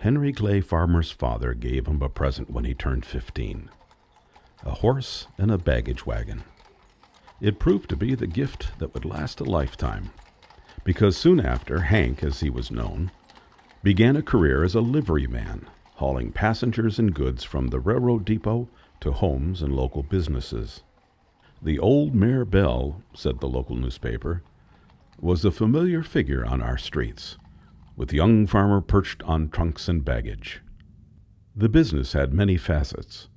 Henry Clay Farmer's father gave him a present when he turned 15, a horse and a baggage wagon. It proved to be the gift that would last a lifetime, because soon after, Hank, as he was known, began a career as a liveryman, hauling passengers and goods from the railroad depot to homes and local businesses. The old mare Belle, said the local newspaper, was a familiar figure on our streets, with young farmer perched on trunks and baggage. The business had many facets.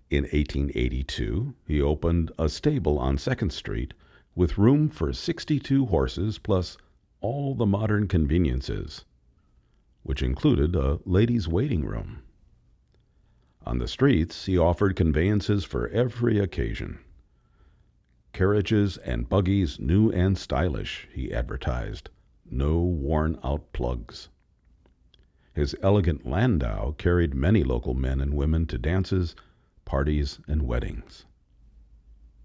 In 1882, he opened a stable on 2nd Street with room for 62 horses plus all the modern conveniences, which included a ladies' waiting room. On the streets, he offered conveyances for every occasion. Carriages and buggies new and stylish, he advertised. No worn-out plugs. His elegant landau carried many local men and women to dances, parties, and weddings.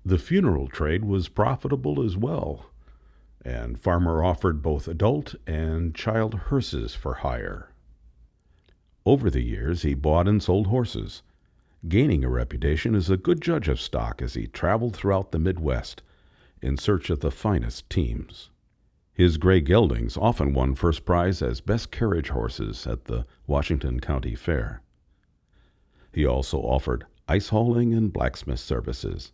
The funeral trade was profitable as well, and Farmer offered both adult and child hearses for hire. Over the years, he bought and sold horses, gaining a reputation as a good judge of stock as he traveled throughout the Midwest in search of the finest teams. His gray geldings often won first prize as best carriage horses at the Washington County Fair. He also offered ice hauling and blacksmith services.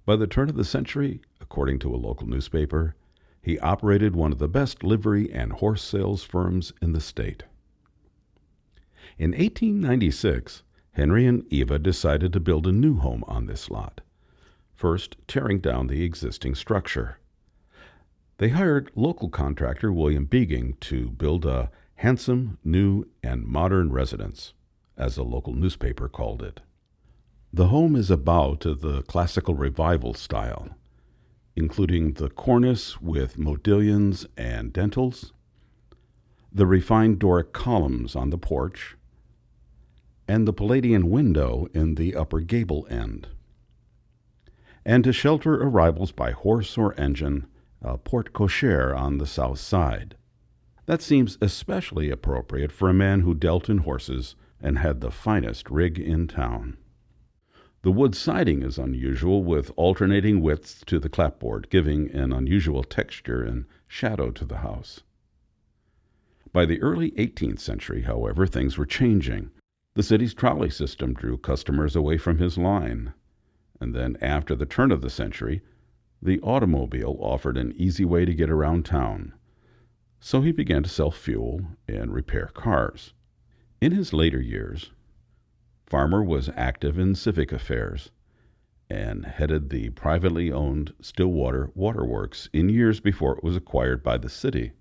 By the turn of the century, according to a local newspaper, he operated one of the best livery and horse sales firms in the state. In 1896, Henry and Eva decided to build a new home on this lot, first tearing down the existing structure. They hired local contractor William Bieging to build a handsome, new, and modern residence, as a local newspaper called it. The home is a bow to the classical revival style, including the cornice with modillions and dentils, the refined Doric columns on the porch, and the Palladian window in the upper gable end. And to shelter arrivals by horse or engine, a porte-cochère on the south side. That seems especially appropriate for a man who dealt in horses and had the finest rig in town. The wood siding is unusual, with alternating widths to the clapboard, giving an unusual texture and shadow to the house. By the early 18th century, however, things were changing. The city's trolley system drew customers away from his line, and then after the turn of the century, the automobile offered an easy way to get around town, so he began to sell fuel and repair cars. In his later years, Farmer was active in civic affairs and headed the privately owned Stillwater Waterworks in years before it was acquired by the city.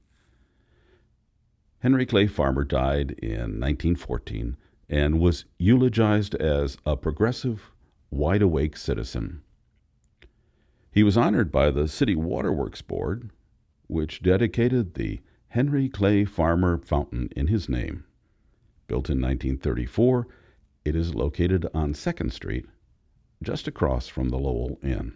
Henry Clay Farmer died in 1914 and was eulogized as a progressive, wide-awake citizen. He was honored by the City Waterworks Board, which dedicated the Henry Clay Farmer Fountain in his name. Built in 1934, it is located on 2nd Street, just across from the Lowell Inn.